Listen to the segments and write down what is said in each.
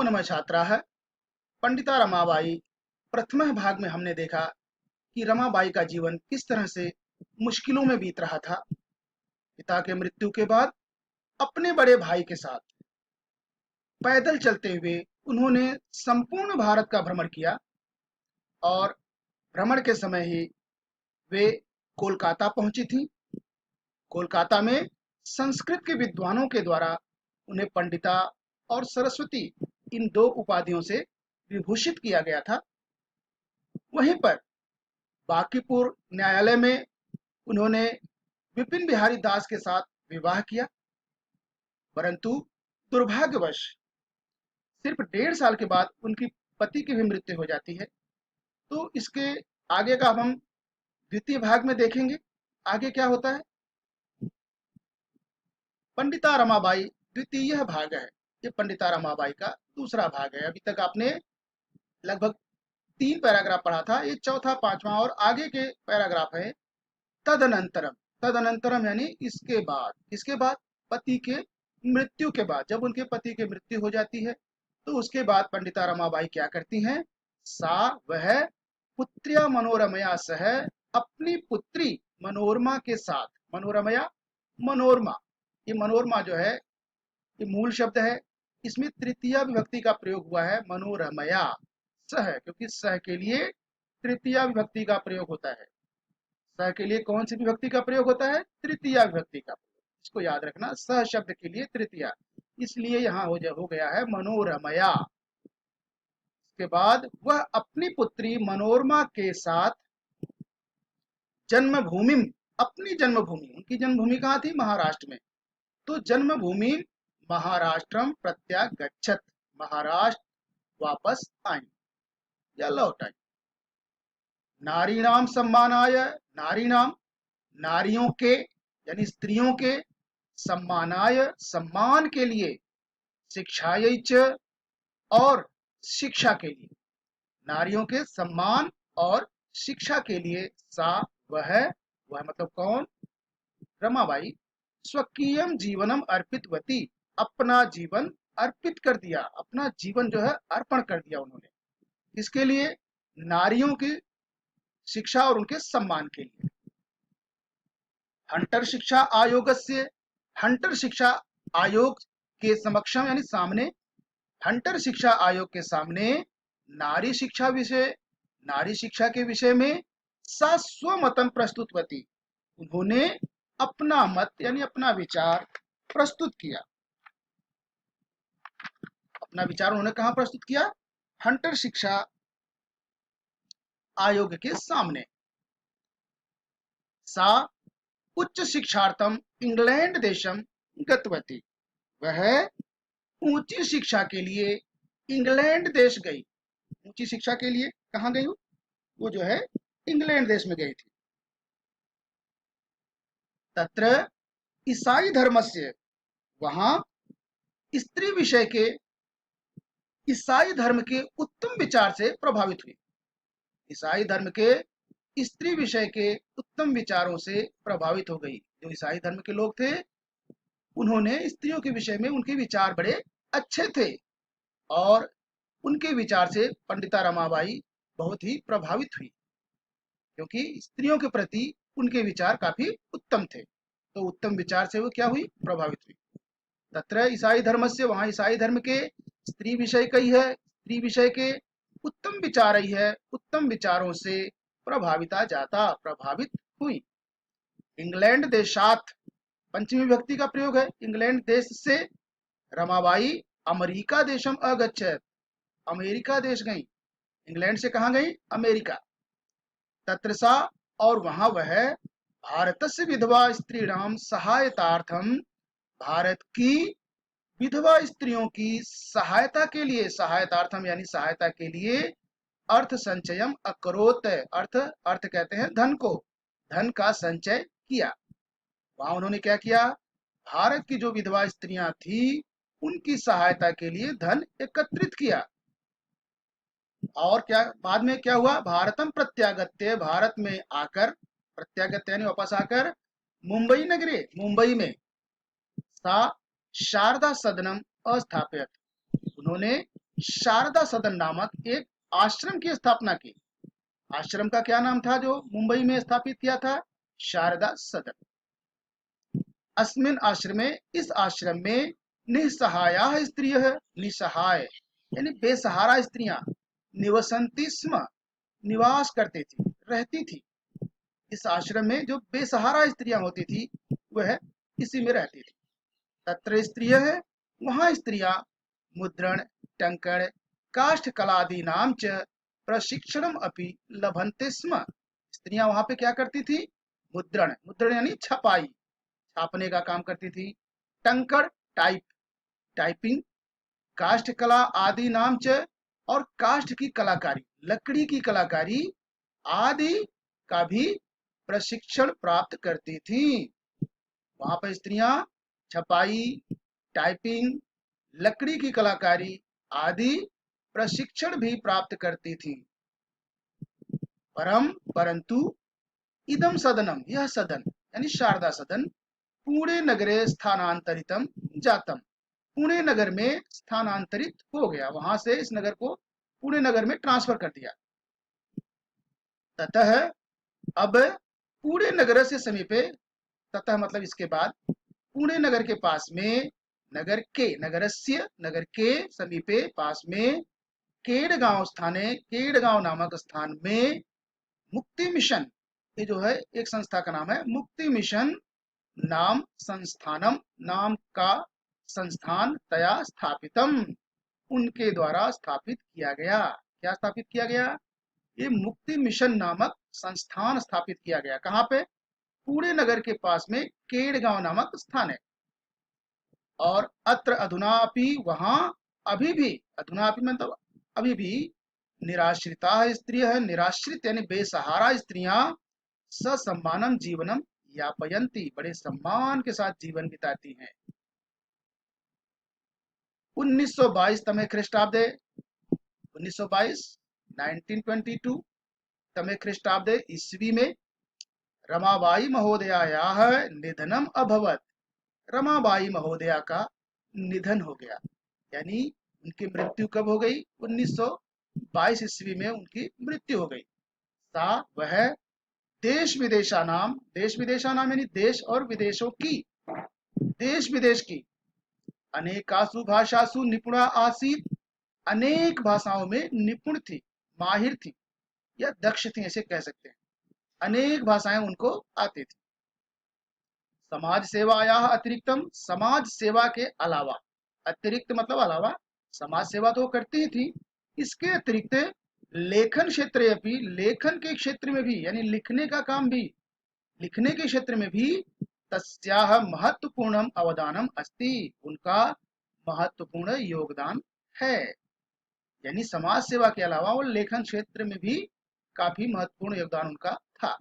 नमो नमः छात्राः। पंडिता रमाबाई प्रथम भाग में हमने देखा कि रमाबाई का जीवन किस तरह से मुश्किलों में बीत रहा था। पिता के मृत्यु के बाद अपने बड़े भाई के साथ पैदल चलते हुए उन्होंने संपूर्ण भारत का भ्रमण किया और भ्रमण के समय ही वे कोलकाता पहुंची थी। कोलकाता में संस्कृत के विद्वानों के द्वारा उन्हें पंडिता और सरस्वती इन दो उपाधियों से विभूषित किया गया था। वहीं पर बांकीपुर न्यायालय में उन्होंने विपिन बिहारी दास के साथ विवाह किया, परंतु दुर्भाग्यवश सिर्फ 1.5 साल के बाद उनकी पति की भी मृत्यु हो जाती है। तो इसके आगे का हम द्वितीय भाग में देखेंगे आगे क्या होता है। पंडिता रमाबाई द्वितीय भाग है। ये पंडिता रमाबाई का दूसरा भाग है। अभी तक आपने लगभग 3 पैराग्राफ पढ़ा था, ये चौथा पांचवा और आगे के पैराग्राफ है। तदनंतरम, तदनंतरम यानी इसके बाद, इसके बाद पति के मृत्यु के बाद, जब उनके पति की मृत्यु हो जाती है तो उसके बाद पंडिता रमाबाई क्या करती हैं, सा वह पुत्र्या मनोरमया सह, अपनी पुत्री मनोरमा के साथ, मनोरमया मनोरमा, ये मनोरमा जो है ये मूल शब्द है, इसमें तृतीया विभक्ति का प्रयोग हुआ है मनोरमया सह, क्योंकि सह के लिए तृतीया विभक्ति का प्रयोग होता है। सह के लिए कौन सी विभक्ति का प्रयोग होता है, तृतीया विभक्ति का प्रयोग। इसको याद रखना, सह शब्द के लिए तृतीया, इसलिए यहाँ हो गया है मनोरमया। इसके बाद वह अपनी पुत्री मनोरमा के साथ जन्मभूमि, अपनी जन्मभूमि, उनकी जन्मभूमि कहाँ थी, महाराष्ट्र में, तो जन्मभूमि महाराष्ट्रम प्रत्यागच्छत, महाराष्ट्र वापस आई या लौट आई। नारीणाम सम्मानाय, नारीणाम नारियों के यानी स्त्रियों के, सम्मानाय सम्मान के लिए, शिक्षायै च और शिक्षा के लिए, नारियों के सम्मान और शिक्षा के लिए, सा वह मतलब कौन, रमाबाई, स्वकीयम जीवनम अर्पितवती, अपना जीवन अर्पित कर दिया, अपना जीवन जो है अर्पण कर दिया उन्होंने, इसके लिए, नारियों की शिक्षा और उनके सम्मान के लिए। हंटर शिक्षा आयोग से, हंटर शिक्षा आयोग के समक्षम यानी सामने, हंटर शिक्षा आयोग के सामने नारी शिक्षा विषय, नारी शिक्षा के विषय में सा स्वमतम प्रस्तुतवती, उन्होंने अपना मत यानी अपना विचार प्रस्तुत किया। अपना विचार उन्होंने कहां प्रस्तुत किया, हंटर शिक्षा आयोग के सामने। सा उच्च शिक्षार्थम इंग्लैंड देशम गतवती, वह ऊंची शिक्षा के लिए इंग्लैंड देश गई। ऊंची शिक्षा के लिए कहां गई, वो जो है इंग्लैंड देश में गई थी। तत्र ईसाई धर्म से, वहां स्त्री विषय के, ईसाई धर्म के उत्तम विचार से प्रभावित हुई। ईसाई धर्म के स्त्री विषय के उत्तम विचारों से प्रभावित हो गई। जो ईसाई धर्म के लोग थे उन्होंने स्त्रियों के विषय में, उनके विचार बड़े अच्छे थे और उनके विचार से पंडिता रमाबाई बहुत ही प्रभावित हुई, क्योंकि स्त्रियों के प्रति उनके विचार काफी उत्तम थे। तो उत्तम विचार से वो क्या हुई, प्रभावित हुई। तत्र ईसाई धर्म से, वहां ईसाई धर्म के स्त्री विषय कही है, स्त्री विषय के उत्तम विचार ही है, उत्तम विचारों से प्रभाविता जाता, प्रभावित हुई। इंग्लैंड देशात, पंचमी विभक्ति का प्रयोग है, इंग्लैंड देश से रमाबाई अमेरिका देशम अगच्छत, अमेरिका देश गई। इंग्लैंड से कहां गई, अमेरिका। तत्र सा, और वहां वह भारतस्य विधवा स्त्रीणाम सहायतार्थम, भारत की विधवा स्त्रियों की सहायता के लिए, सहायतार्थम यानी सहायता के लिए, अर्थ संचयम अकरोत, अर्थ, अर्थ कहते हैं धन को, धन का संचय किया। वहां उन्होंने क्या किया, भारत की जो विधवा स्त्रियां थी उनकी सहायता के लिए धन एकत्रित किया। और क्या बाद में क्या हुआ, भारतम प्रत्यागत्य, भारत में आकर, प्रत्यागत्य यानी वापस आकर, मुंबई नगरे, मुंबई में, सा शारदा सदनम अस्थापित, उन्होंने शारदा सदन नामक एक आश्रम की स्थापना की। आश्रम का क्या नाम था जो मुंबई में स्थापित किया था? शारदा सदन। अस्मिन् आश्रमे, इस आश्रम में निस्सहायाः स्त्रियः, निसहाय यानी बेसहारा स्त्रियां, निवसन्ति स्म, निवास करती थी, रहती थी। इस आश्रम में जो बेसहारा स्त्रियां होती थी वह इसी में रहती थी। तत्र स्त्रियः, वहां स्त्रियां मुद्रण, टंकण, काष्ठ कलादीनां च प्रशिक्षणम अपि लभन्ते स्म। स्त्रियां वहां पे क्या करती थी? मुद्रण, मुद्रण यानी छपाई, छापने का काम करती थी। टंकड़, टाइप, टाइपिंग। काष्ठ कला आदि नाम च, और काष्ठ की कलाकारी, लकड़ी की कलाकारी आदि का भी प्रशिक्षण प्राप्त करती थी। वहां पर स्त्रियां छपाई, टाइपिंग, लकड़ी की कलाकारी आदि प्रशिक्षण भी प्राप्त करती थी। परंतु इदम सदनम, यह सदन यानी शारदा सदन, पुणे नगरे स्थानांतरितम जातम, पुणे नगर में स्थानांतरित हो गया, वहां से इस नगर को पुणे नगर में ट्रांसफर कर दिया। ततः, अब पुणे नगर से समीपे, ततः मतलब इसके बाद, पुणे नगर के पास में, नगर के, नगरस्य, नगर के समीपे पास में, केड़गांव स्थाने, केड़गांव नामक स्थान में, मुक्ति मिशन, ये जो है एक संस्था का नाम है, मुक्ति मिशन नाम संस्थानम, नाम का संस्थान, तया स्थापितम, उनके द्वारा स्थापित किया गया। क्या स्थापित किया गया? ये मुक्ति मिशन नामक संस्थान स्थापित किया गया। कहाँ पे? पुणे नगर के पास में केड़गांव नामक स्थान है। और अत्र अधुनापि, वहां अभी भी, अधुनापि मतलब अभी भी, निराश्रिता स्त्रियः, निराश्रित यानी बेसहारा स्त्रियां, ससम्मानम जीवनम यापयन्ति, बड़े सम्मान के साथ जीवन बिताती हैं। 1922 तमे ख्रीष्टाब्दे, 1922 1922 तमे ख्रीष्टाब्दे ईस्वी में रमाबाई महोदयायाः निधनम अभवत। रमाबाई महोदया का निधन हो गया, यानी उनकी मृत्यु कब हो गई? 1922 ईस्वी में उनकी मृत्यु हो गई। सा, वह, देश विदेशा नाम, देश विदेशा नाम यानी देश और विदेशों की, देश विदेश की, अनेकासु भाषासु निपुणा आसीत, अनेक भाषाओं में निपुण थी, माहिर थी, या दक्ष थी ऐसे कह सकते हैं। अनेक भाषाएं उनको आती थी। समाज सेवाया अतिरिक्तम, समाज सेवा के अलावा, अतिरिक्त मतलब अलावा, समाज सेवा तो करती ही थी, इसके अतिरिक्त लेखन क्षेत्र, भी लेखन के क्षेत्र में भी, यानी लिखने का काम भी, लिखने के क्षेत्र में भी तस्याह महत्वपूर्णम अवदानम अस्ति, उनका महत्वपूर्ण योगदान है। यानी समाज सेवा के अलावा वो लेखन क्षेत्र में भी काफी महत्वपूर्ण योगदान उनका था।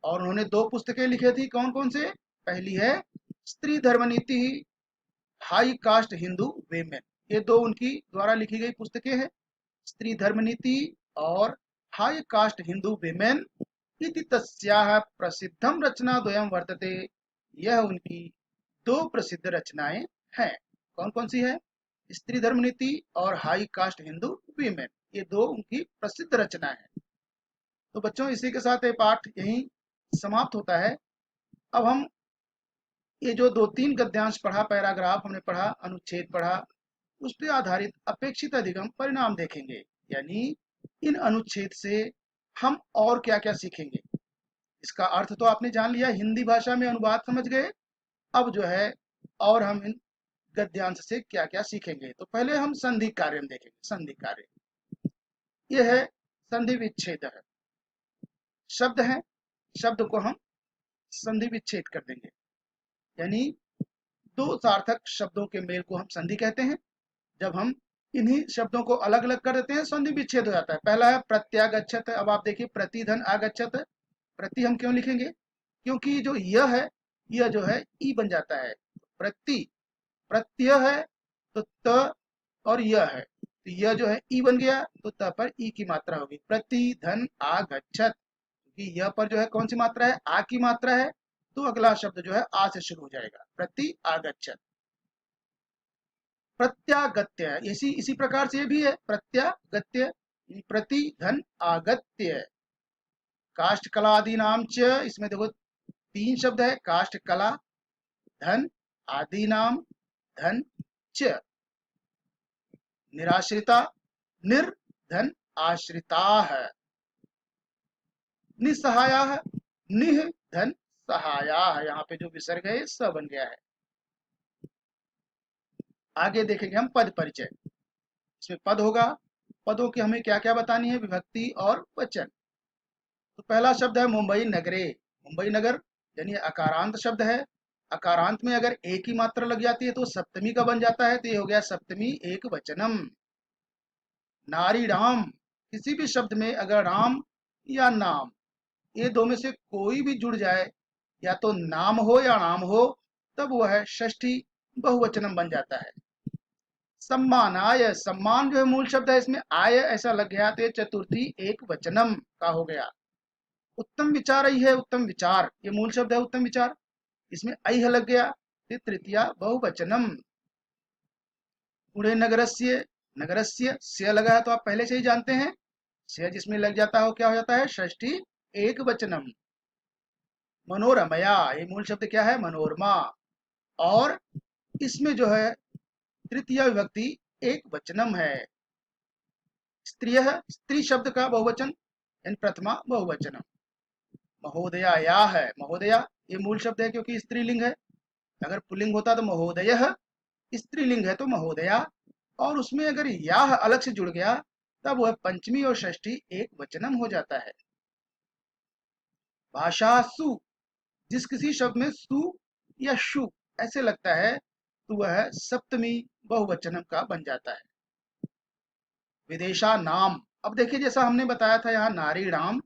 और उन्होंने 2 पुस्तकें लिखी थी, कौन कौन से? पहली है स्त्री धर्म नीति, हाई कास्ट हिंदू वेमेन, ये 2 उनकी द्वारा लिखी गई पुस्तकें हैं, स्त्री धर्म नीति और हाई कास्ट हिंदू वेमेन इति तस्याः प्रसिद्धम रचना द्वयम वर्तते, यह उनकी 2 प्रसिद्ध रचनाएं हैं। कौन कौन सी है? स्त्री धर्म नीति और हाई कास्ट हिंदू वीमेन, ये 2 उनकी प्रसिद्ध रचनाएं हैं। तो बच्चों, इसी के साथ ये पाठ यहीं समाप्त होता है। अब हम ये जो 2-3 गद्यांश पढ़ा, पैराग्राफ हमने पढ़ा, अनुच्छेद पढ़ा, उस पर आधारित अपेक्षित अधिगम परिणाम देखेंगे। यानी इन अनुच्छेद से हम और क्या क्या सीखेंगे। इसका अर्थ तो आपने जान लिया, हिंदी भाषा में अनुवाद समझ गए। अब जो है और हम इन गद्यांश से क्या क्या सीखेंगे। तो पहले हम संधि कार्य देखेंगे। संधि कार्य यह है, संधि विच्छेद है, शब्द है, शब्द को हम संधि विच्छेद कर देंगे। यानी 2 सार्थक शब्दों के मेल को हम संधि कहते हैं। जब हम इन्हीं शब्दों को अलग अलग कर देते हैं, संधि विच्छेद हो जाता है। पहला है प्रत्यागच्छत। अब आप देखिए, प्रतिधन आगच्छत, प्रति हम क्यों लिखेंगे? क्योंकि जो यह है, यह जो है ई बन जाता है। प्रति, प्रत्यय है तो त, और यह है तो यह जो है ई बन गया, तो त पर ई की मात्रा होगी, प्रति धन आगच्छत। क्योंकि यह पर जो है कौन सी मात्रा है? आ की मात्रा है, तो अगला शब्द जो है आ से शुरू हो जाएगा, प्रति आगच्छत। प्रत्यागत्य, इसी प्रकार से ये भी है प्रत्यागत्य, प्रति धन आगत्य। काष्ठ कलादि नाम च, इसमें देखो तीन शब्द है, काष्ठ कला, धन, आदि नाम, धन च। निराश्रिता, निर्धन आश्रिता है। निसहाया है, निह धन सहाया है। यहाँ पे जो विसर्ग है स बन गया है। आगे देखेंगे हम पद परिचय। इसमें पद होगा, पदों की हमें क्या क्या बतानी है, विभक्ति और वचन। तो पहला शब्द है मुंबई नगरे। मुंबई नगर यानी अकारांत शब्द है। अकारांत में अगर एक ही मात्रा लग जाती है तो सप्तमी का बन जाता है, तो ये हो गया सप्तमी एक वचनम। नारी राम, किसी भी शब्द में अगर राम या नाम, ये दो में से कोई भी जुड़ जाए, या तो नाम हो या नाम हो, तब वह षष्ठी बहुवचनम बन जाता है। सम्मान आय, सम्मान जो है मूल शब्द है, इसमें आय ऐसा लग गया तो ये चतुर्थी एक वचनम का हो गया। उत्तम विचार आई है, उत्तम विचार ये मूल शब्द है उत्तम विचार, इसमें ऐ लग गया तो तृतीया बहुवचनम। पुणे नगरस्य, नगरस्य से लगा है तो आप पहले से ही जानते हैं, से जिसमें लग जाता है वो क्या हो जाता है, षष्ठी एक वचनम। मनोरमया, ये मूल शब्द क्या है, मनोरमा, और इसमें जो है तृतीय विभक्ति एक वचनम है। स्त्रिय, स्त्री शब्द का बहुवचन यानी प्रथमा बहुवचनम। महोदया या है, महोदया ये मूल शब्द है क्योंकि स्त्रीलिंग है। अगर पुल्लिंग होता तो महोदयः, स्त्रीलिंग है तो महोदया, और उसमें अगर याह अलग से जुड़ गया तब वह पंचमी और षष्ठी एक वचनम हो जाता है। भाषा सु, जिस किसी शब्द में सु या शु ऐसे लगता है तो वह सप्तमी बहुवचनम का बन जाता है। विदेशा नाम, अब देखिए जैसा हमने बताया था यहाँ नारी राम,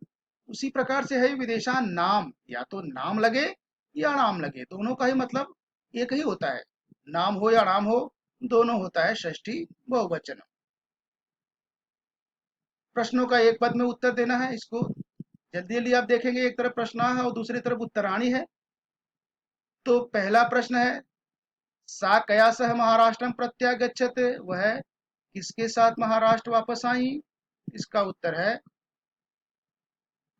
उसी प्रकार से है विदेशा नाम, या तो नाम लगे या नाम लगे, दोनों का ही मतलब एक ही होता है, नाम हो या नाम हो दोनों होता है षष्ठी बहुवचन। प्रश्नों का एक पद में उत्तर देना है, इसको जल्दी जल्दी आप देखेंगे, एक तरफ प्रश्न है और दूसरी तरफ उत्तराणी है। तो पहला प्रश्न है, सा कया सह महाराष्ट्र प्रत्यागच्छत, वह किसके साथ महाराष्ट्र वापस आई, इसका उत्तर है।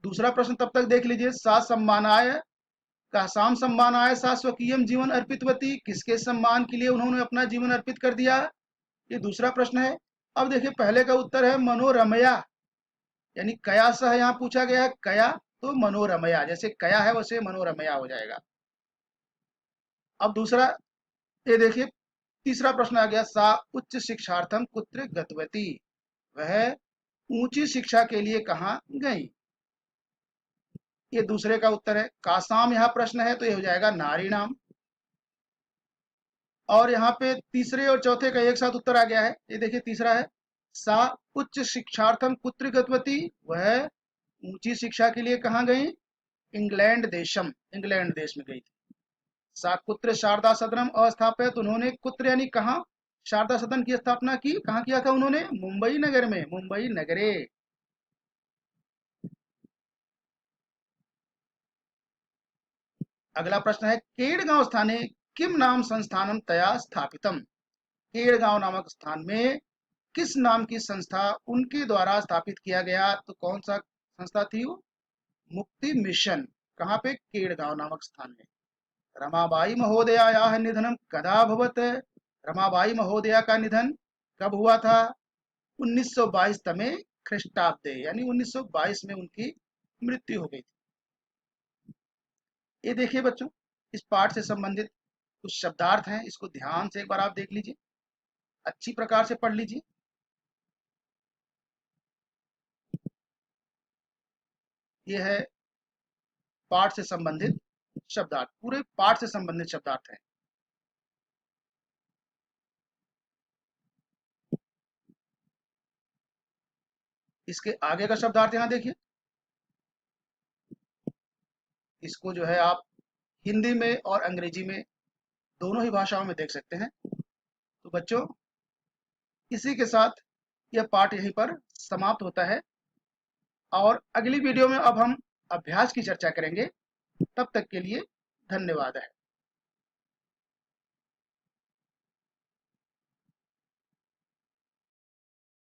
दूसरा प्रश्न तब तक देख लीजिए, सा सम्मानाय, का साम सम्मानाय सा स्वकीयम जीवन अर्पितवती, किसके सम्मान के लिए उन्होंने अपना जीवन अर्पित कर दिया, ये दूसरा प्रश्न है। अब देखिए पहले का उत्तर है मनोरमया, यानी कया सह यहाँ पूछा गया है, कया तो मनोरमया, जैसे कया है वैसे मनोरमया हो जाएगा। अब दूसरा ये देखिए, तीसरा प्रश्न आ गया, सा उच्च शिक्षार्थम कुत्र गतवती, वह ऊंची शिक्षा के लिए कहाँ गई, ये दूसरे का उत्तर है। कासाम यहाँ प्रश्न है तो ये हो जाएगा नारी नाम। और यहाँ पे तीसरे और चौथे का एक साथ उत्तर आ गया है, ये देखिए तीसरा है, सा उच्च शिक्षार्थम कुत्र गतवती, वह ऊंची शिक्षा के लिए कहाँ गई, इंग्लैंड देशम, इंग्लैंड देश में गई थी। सा कुत्र शारदा सदनम अस्थापित, उन्होंने कुत्र यानी कहाँ शारदा सदन की स्थापना की, कहाँ किया था उन्होंने, मुंबई नगर में, मुंबई नगरे। अगला प्रश्न है, केड़गांव स्थाने किम नाम संस्थानम तया स्थापितम, केड़गांव नामक स्थान में किस नाम की संस्था उनके द्वारा स्थापित किया गया, तो कौन सा संस्था थी वो, मुक्ति मिशन। कहाँ पे, केड़गांव नामक स्थान में। रमाबाई महोदया निधनम कदा भवत, रमाबाई महोदया का निधन कब हुआ था, 1922 तमे ख्रिस्टाब्दे, यानी 1922 में उनकी मृत्यु हो गई थी। ये देखिए बच्चों, इस पाठ से संबंधित कुछ शब्दार्थ हैं, इसको ध्यान से एक बार आप देख लीजिए, अच्छी प्रकार से पढ़ लीजिए। ये है पाठ से संबंधित शब्दार्थ, पूरे पाठ से संबंधित शब्दार्थ है। इसके आगे का शब्दार्थ यहाँ देखिए, इसको जो है आप हिंदी में और अंग्रेजी में दोनों ही भाषाओं में देख सकते हैं। तो बच्चों, इसी के साथ यह पाठ यहीं पर समाप्त होता है, और अगली वीडियो में अब हम अभ्यास की चर्चा करेंगे। तब तक के लिए धन्यवाद है।